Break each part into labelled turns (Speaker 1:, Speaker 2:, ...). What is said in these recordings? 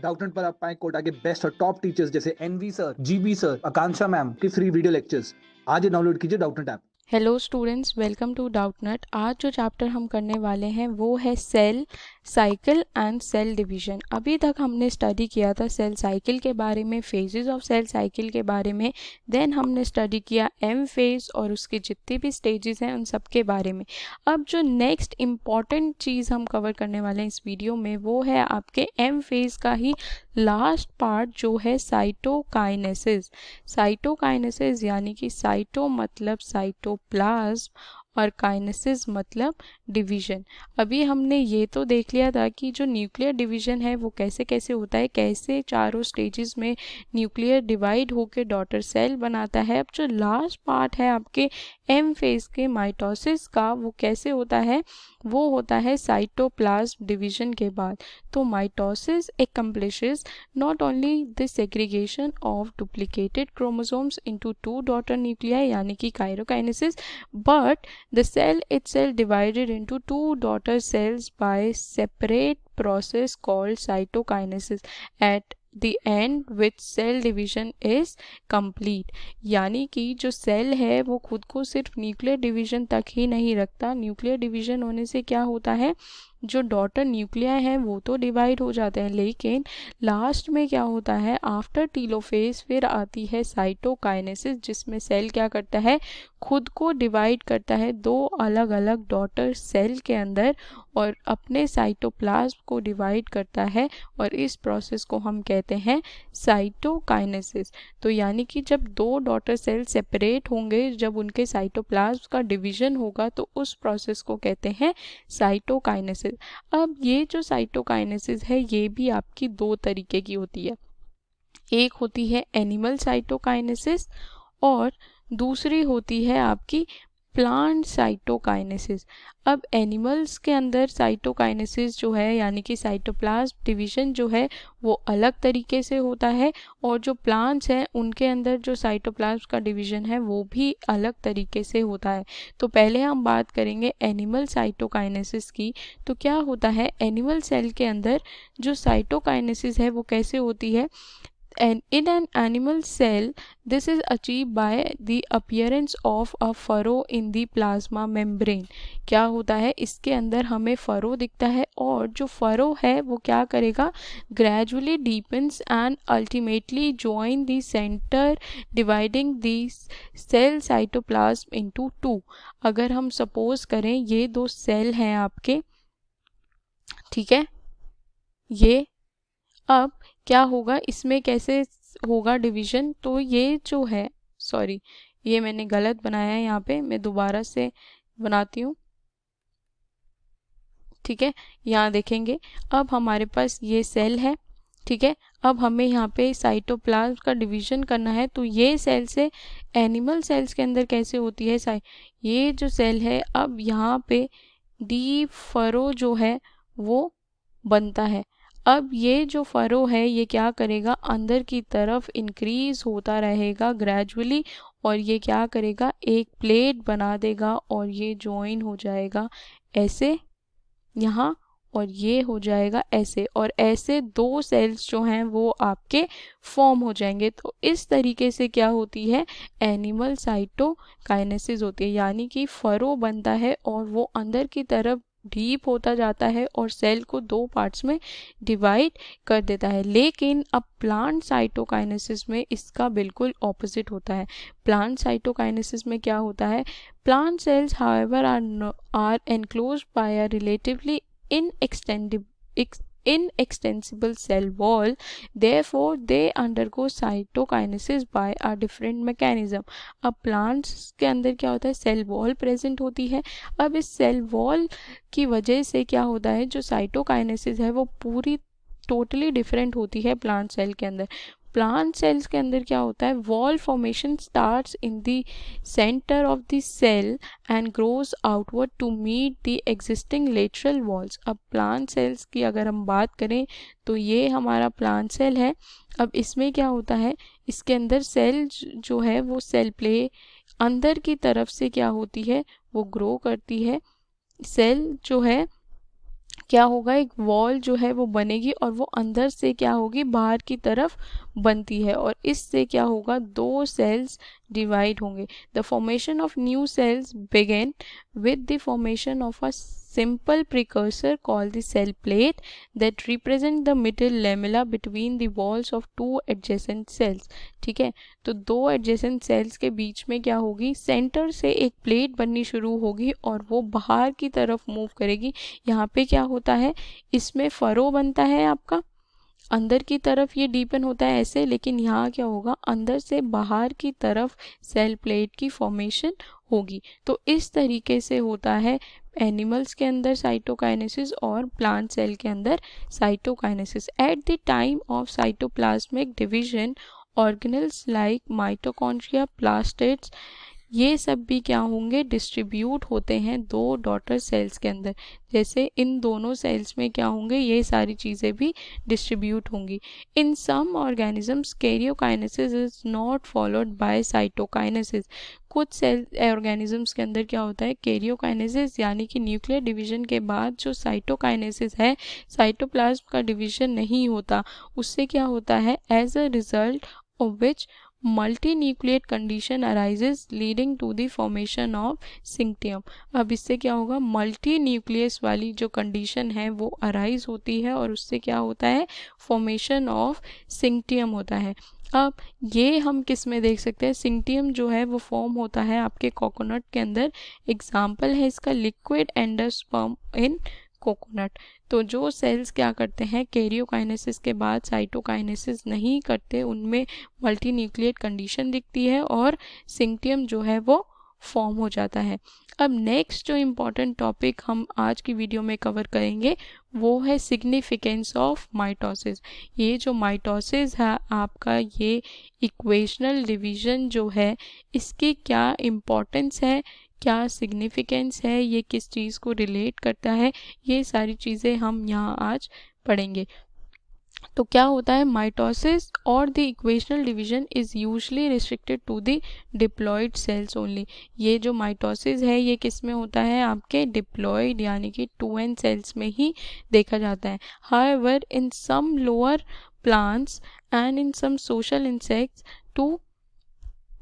Speaker 1: Doubtnut पर आप पाएं कोटा के बेस्ट और टॉप टीचर्स जैसे NV sir, GB sir, Akanksha ma'am की फ्री वीडियो लेक्चर्स। आज ही डाउनलोड कीजिए Doubtnut app.
Speaker 2: Hello students, welcome to Doubtnut. आज जो चैप्टर हम करने वाले हैं वो है cell cycle and cell division. अभी तक हमने स्टडी किया था सेल साइकिल के बारे में, फेजेस ऑफ सेल साइकिल के बारे में। देन हमने स्टडी किया एम फेज और उसके जितने भी स्टेजेस हैं उन सब के बारे में। अब जो नेक्स्ट इम्पॉर्टेंट चीज़ हम कवर करने वाले हैं इस वीडियो में वो है आपके एम फेज का ही लास्ट पार्ट, जो है साइटोकाइनेसिस। साइटोकाइनेसिस यानी कि साइटो मतलब साइटोप्लाज्म और काइनेसिस मतलब डिवीजन। अभी हमने ये तो देख लिया था कि जो न्यूक्लियर डिवीजन है वो कैसे कैसे होता है, कैसे चारों स्टेजेस में न्यूक्लियर डिवाइड होकर डॉटर सेल बनाता है। अब जो लास्ट पार्ट है आपके एम फेज के माइटोसिस का, वो कैसे होता है, वो होता है साइटोप्लाज्म डिवीजन के बाद। तो mitosis accomplishes not only the segregation of duplicated chromosomes into two daughter nuclei यानी कि karyokinesis, but the cell itself divided into two daughter cells by separate process called cytokinesis at the end which cell division is complete। यानी कि जो cell है वो खुद को सिर्फ न्यूक्लियर डिवीजन तक ही नहीं रखता। न्यूक्लियर डिवीजन होने से क्या होता है, जो डॉटर न्यूक्लियाई हैं वो तो डिवाइड हो जाते हैं, लेकिन लास्ट में क्या होता है, आफ्टर टीलोफेज फिर आती है साइटोकाइनेसिस, जिसमें सेल क्या करता है, खुद को डिवाइड करता है दो अलग अलग डॉटर सेल के अंदर और अपने साइटोप्लाज्म को डिवाइड करता है, और इस प्रोसेस को हम कहते हैं साइटोकाइनेसिस। तो यानी कि जब दो डॉटर सेल सेपरेट होंगे, जब उनके साइटोप्लाज्म का डिवीजन होगा, तो उस प्रोसेस को कहते हैं साइटोकाइनेसिस। अब ये जो साइटोकाइनेसिस है ये भी आपकी दो तरीके की होती है। एक होती है एनिमल साइटोकाइनेसिस और दूसरी होती है आपकी प्लांट साइटोकाइनेसिस। अब एनिमल्स के अंदर साइटोकाइनेसिस जो है यानी कि साइटोप्लाज्म डिवीजन जो है वो अलग तरीके से होता है, और जो प्लांट्स हैं उनके अंदर जो साइटोप्लाज्म का डिवीजन है वो भी अलग तरीके से होता है। तो पहले हम बात करेंगे एनिमल साइटोकाइनेसिस की। तो क्या होता है, एनिमल सेल के अंदर जो साइटोकाइनेसिस है वो कैसे होती है, and in an animal cell this is achieved by the appearance of a furrow in the plasma membrane। क्या होता है, इसके अंदर हमें फरो दिखता है, और जो फरो है वो क्या करेगा, gradually deepens and ultimately join the center dividing the cell cytoplasm into two। अगर हम सपोज करें ये दो सेल हैं आपके, ठीक है, ये अब क्या होगा, इसमें कैसे होगा डिवीजन, तो ये जो है, सॉरी ये मैंने गलत बनाया है, यहाँ पे मैं दोबारा से बनाती हूँ, ठीक है। यहाँ देखेंगे, अब हमारे पास ये सेल है, ठीक है। अब हमें यहाँ पे साइटोप्लाज्म का डिवीजन करना है, तो ये सेल से एनिमल सेल्स के अंदर कैसे होती है, ये जो सेल है अब यहाँ पे डीप फरो जो है वो बनता है। अब ये जो फरो है ये क्या करेगा, अंदर की तरफ इंक्रीज होता रहेगा ग्रेजुअली, और ये क्या करेगा, एक प्लेट बना देगा और ये ज्वाइन हो जाएगा ऐसे यहाँ, और ये हो जाएगा ऐसे, और ऐसे दो सेल्स जो हैं वो आपके फॉर्म हो जाएंगे। तो इस तरीके से क्या होती है, एनिमल साइटोकाइनेसिस होती है, यानी कि फरो बनता है और वो अंदर की तरफ डीप होता जाता है और सेल को दो पार्ट्स में डिवाइड कर देता है। लेकिन अब प्लांट साइटोकाइनेसिस में इसका बिल्कुल ऑपोजिट होता है। प्लांट साइटोकाइनेसिस में क्या होता है, plant cells however are enclosed by a relatively inextensible cell wall, therefore they undergo cytokinesis by a different mechanism। अब प्लांट्स के अंदर क्या होता है, सेल वॉल प्रेजेंट होती है। अब इस सेल वॉल की वजह से क्या होता है, जो साइटोकाइनेसिस है वो पूरी टोटली डिफरेंट होती है प्लांट सेल के अंदर। प्लांट सेल्स के अंदर क्या होता है, wall formation starts in the centre of the cell and grows outward to meet the existing lateral walls. अब प्लांट सेल्स की अगर हम बात करें तो ये हमारा प्लांट सेल है। अब इसमें क्या होता है, इसके अंदर सेल जो है वो सेल प्ले अंदर की तरफ से क्या होती है, वो ग्रो करती है। सेल जो है क्या होगा, एक वॉल जो है वो बनेगी और वो अंदर से क्या होगी, बाहर की तरफ बनती है, और इससे क्या होगा, दो सेल्स डिवाइड होंगे. The formation of new sales begin with the formation of a simple precursor called the cell plate that represent the middle lamella between the walls of two adjacent cells. ठीक है, तो दो adjacent cells के बीच में क्या होगी, centre से एक प्लेट बननी शुरू होगी और वो बाहर की तरफ मूव करेगी. यहाँ पे क्या होता है, इसमें फरो बनता है आपका, अंदर की तरफ ये डीपन होता है ऐसे, लेकिन यहाँ क्या होगा, अंदर से बाहर की तरफ सेल प्लेट की फॉर्मेशन होगी. तो इस तरीके से होता है एनिमल्स के अंदर साइटोकाइनेसिस और प्लांट सेल के अंदर cytokinesis. At the time of cytoplasmic division organelles like mitochondria, plastids, ये सब भी क्या होंगे, डिस्ट्रीब्यूट होते हैं दो डॉटर सेल्स के अंदर. जैसे इन दोनों सेल्स में क्या होंगे, ये सारी चीज़ें भी डिस्ट्रीब्यूट होंगी. In some organisms karyokinesis is not followed by cytokinesis. कुछ सेल ऑर्गेनिजम्स के अंदर क्या होता है, कैरियोकाइनेसिस यानी कि न्यूक्लियर डिवीजन के बाद जो साइटोकाइनेसिस है, साइटोप्लाज्म का डिवीजन नहीं होता. उससे क्या होता है, as a result of which multinucleate condition arises leading to the formation of syncytium. अब इससे क्या होगा, मल्टी न्यूक्लियस वाली जो कंडीशन है वो अराइज होती है और उससे क्या होता है, फॉर्मेशन ऑफ सिंक्टियम होता है. अब ये हम किस में देख सकते हैं, सिंक्टियम जो है वो फॉर्म होता है आपके कोकोनट के अंदर. एग्जाम्पल है इसका लिक्विड एंडोस्पर्म इन कोकोनट. तो जो सेल्स क्या करते हैं, कैरियोकाइनेसिस के बाद साइटोकाइनेसिस नहीं करते, उनमें मल्टीन्यूक्लिएट कंडीशन दिखती है और सिंक्टियम जो है वो फॉर्म हो जाता है. अब नेक्स्ट जो इम्पॉर्टेंट टॉपिक हम आज की वीडियो में कवर करेंगे वो है सिग्निफिकेंस ऑफ माइटोसिस. ये जो माइटोसिस है आपका, ये इक्वेशनल डिवीजन जो है, इसकी क्या इम्पोर्टेंस है, क्या सिग्निफिकेंस है, ये किस चीज़ को रिलेट करता है, ये सारी चीज़ें हम यहाँ आज पढ़ेंगे. तो क्या होता है, माइटोसिस और the equational division is usually restricted to the diploid cells only. ये जो माइटोसिस है ये किस में होता है, आपके डिप्लॉयड यानी कि 2n सेल्स में ही देखा जाता है. However in some lower plants and in some social insects too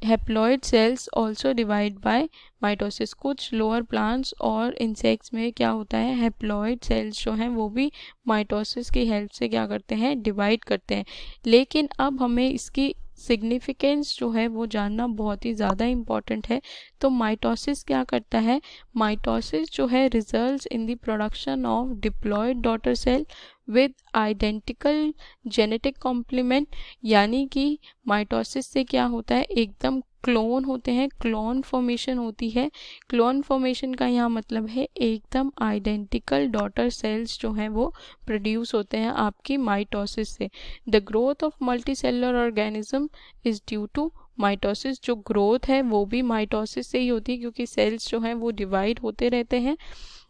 Speaker 2: haploid cells also divide by mitosis. कुछ लोअर प्लांट्स और इंसेक्ट्स में क्या होता है, हैप्लॉइड सेल्स जो हैं वो भी माइटोसिस की हेल्प से क्या करते हैं, डिवाइड करते हैं. लेकिन अब हमें इसकी सिग्निफिकेंस जो है वो जानना बहुत ही ज़्यादा इम्पॉर्टेंट है. तो माइटोसिस क्या करता है, माइटोसिस जो है results in the production of diploid daughter cell with identical genetic complement. यानी कि माइटोसिस से क्या होता है, एकदम क्लोन होते हैं, क्लोन फॉर्मेशन होती है. क्लोन फॉर्मेशन का यहाँ मतलब है एकदम आइडेंटिकल डॉटर सेल्स जो हैं वो प्रोड्यूस होते हैं आपकी माइटोसिस से. The growth of multicellular organism is due to mitosis. जो ग्रोथ है वो भी माइटोसिस से ही होती है क्योंकि सेल्स जो हैं वो डिवाइड होते रहते हैं.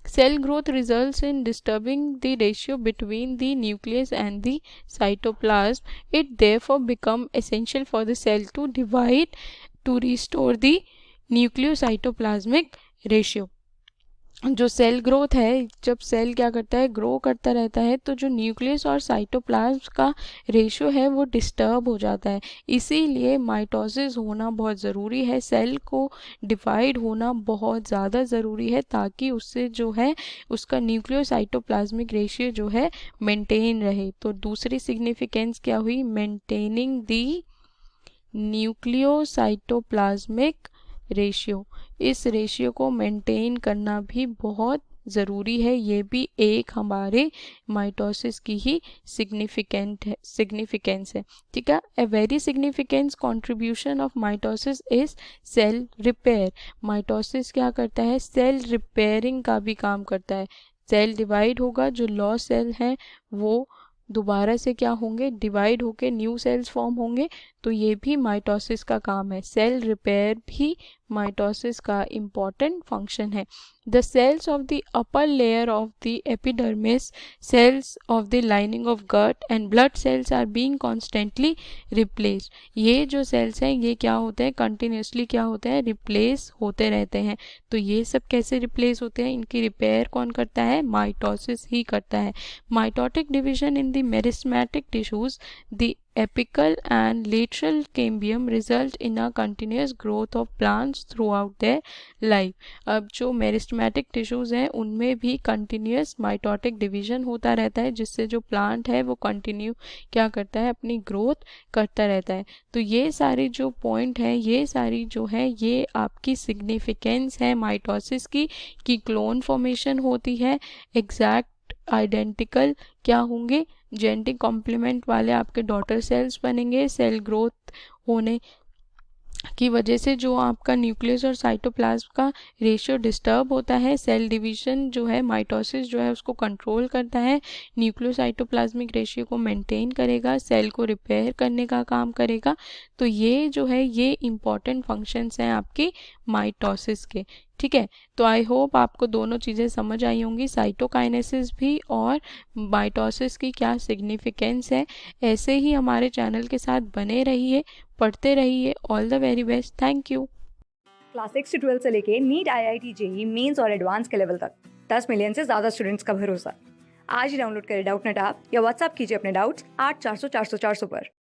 Speaker 2: Cell growth results in disturbing the ratio between the nucleus and the cytoplasm. It therefore becomes essential for the cell to divide to restore the nucleocytoplasmic ratio. जो सेल ग्रोथ है, जब cell क्या करता है, grow करता रहता है, तो जो न्यूक्लियस और साइटोप्लाज्म का रेशियो है वो डिस्टर्ब हो जाता है. इसीलिए माइटोसिस होना बहुत ज़रूरी है, सेल को डिवाइड होना बहुत ज़्यादा ज़रूरी है ताकि उससे जो है उसका न्यूक्लियोसाइटोप्लाज्मिक रेशियो जो है मेंटेन रहे. तो दूसरी सिग्निफिकेंस क्या हुई, मेंटेनिंग दी न्यूक्लियोसाइटोप्लाज्मिक रेशियो. इस रेशियो को मेंटेन करना भी बहुत ज़रूरी है. ये भी एक हमारे माइटोसिस की ही सिग्निफिकेंस है. ठीक है. A very significance contribution of mitosis is cell repair. माइटोसिस क्या करता है, सेल रिपेयरिंग का भी काम करता है. सेल डिवाइड होगा, जो लॉस सेल हैं वो दोबारा से क्या होंगे, डिवाइड होके न्यू सेल्स फॉर्म होंगे. तो ये भी माइटोसिस का काम है। सेल रिपेयर भी माइटोसिस का इम्पॉर्टेंट फंक्शन है। The cells of the upper layer of the epidermis, cells of the lining of gut and blood cells are being constantly replaced. ये जो सेल्स हैं ये क्या होते हैं, कंटिन्यूसली क्या होते हैं, रिप्लेस होते रहते हैं। तो ये सब कैसे रिप्लेस होते हैं, इनकी रिपेयर कौन करता है, माइटोसिस ही करता है। Mitotic division in the meristematic tissues, the apical and lateral cambium result in a continuous growth of plants throughout their life। अब जो मेरिस्टेमेटिक टिश्यूज़ हैं उनमें भी कंटिन्यूस माइटोटिक डिवीजन होता रहता है, जिससे जो प्लांट है वो कंटिन्यू क्या करता है, अपनी ग्रोथ करता रहता है। तो ये सारी जो पॉइंट है, ये सारी जो है, ये आपकी सिग्निफिकेंस है माइटोसिस की, कि क्लोन फॉर्मेशन होती है, एग्जैक्ट आइडेंटिकल क्या होंगे, जेनेटिक कॉम्प्लीमेंट वाले आपके डॉटर सेल्स बनेंगे। सेल ग्रोथ होने की वजह से जो आपका न्यूक्लियस और साइटोप्लाज्म का रेशियो डिस्टर्ब होता है, सेल डिवीजन जो है, माइटोसिस जो है उसको कंट्रोल करता है, न्यूक्लियोसाइटोप्लाज्मिक रेशियो को मेंटेन करेगा, सेल को रिपेयर करने का काम करेगा। तो ये जो है ये इम्पॉर्टेंट फंक्शंस हैं आपकी माइटोसिस के। ठीक है, तो आई होप आपको दोनों चीज़ें समझ आई होंगी, साइटोकाइनेसिस भी और माइटोसिस की क्या सिग्निफिकेंस है। ऐसे ही हमारे चैनल के साथ बने रहिए, पढ़ते रहिए। All the very best, thank you.
Speaker 3: Class 6 से 12 से लेके नीट, IIT, जेई मेंस और एडवांस के लेवल तक 10 मिलियन से ज़्यादा स्टूडेंट्स का भरोसा। आज ही डाउनलोड करें डाउटनेट ऐप या व्हाट्सएप कीजिए अपने डाउट्स 8400 400 400 पर।